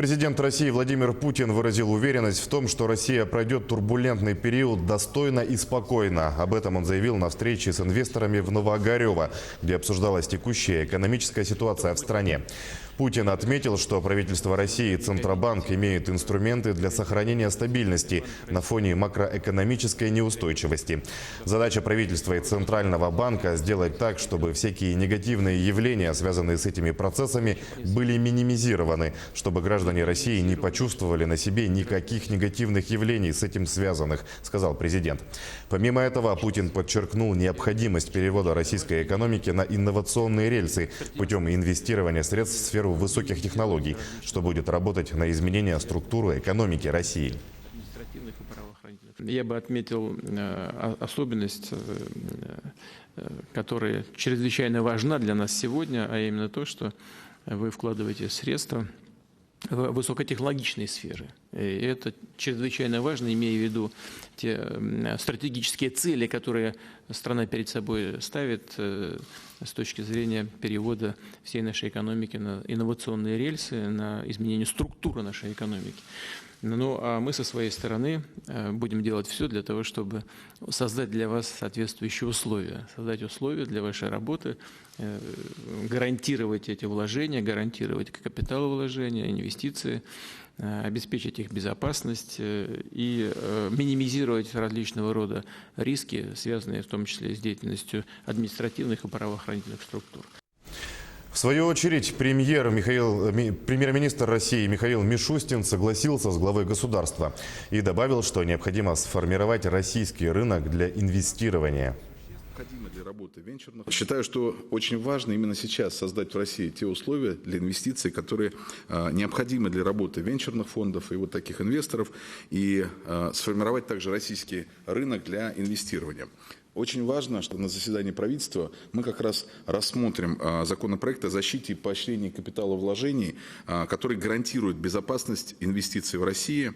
Президент России Владимир Путин выразил уверенность в том, что Россия пройдет турбулентный период достойно и спокойно. Об этом он заявил на встрече с инвесторами в Новоогарево, где обсуждалась текущая экономическая ситуация в стране. Путин отметил, что правительство России и Центробанк имеют инструменты для сохранения стабильности на фоне макроэкономической неустойчивости. Задача правительства и Центрального банка – сделать так, чтобы всякие негативные явления, связанные с этими процессами, были минимизированы, чтобы граждане России не почувствовали на себе никаких негативных явлений с этим связанных, сказал президент. Помимо этого, Путин подчеркнул необходимость перевода российской экономики на инновационные рельсы путем инвестирования средств в сферу высоких технологий, что будет работать на изменение структуры экономики России. Я бы отметил особенность, которая чрезвычайно важна для нас сегодня, а именно то, что вы вкладываете средства в высокотехнологичные сферы. И это чрезвычайно важно, имея в виду те стратегические цели, которые страна перед собой ставит с точки зрения перевода всей нашей экономики на инновационные рельсы, на изменение структуры нашей экономики. Ну, а мы со своей стороны будем делать все для того, чтобы создать для вас соответствующие условия, создать условия для вашей работы, гарантировать эти вложения, гарантировать капиталовложения, инвестиции, обеспечить их безопасность и минимизировать различного рода риски, связанные в том числе с деятельностью административных и правоохранительных структур. В свою очередь, премьер-министр России Михаил Мишустин согласился с главой государства и добавил, что необходимо сформировать российский рынок для инвестирования. Считаю, что очень важно именно сейчас создать в России те условия для инвестиций, которые необходимы для работы венчурных фондов и вот таких инвесторов, и сформировать также российский рынок для инвестирования. Очень важно, что на заседании правительства мы как раз рассмотрим законопроект о защите и поощрении капиталовложений, который гарантирует безопасность инвестиций в России.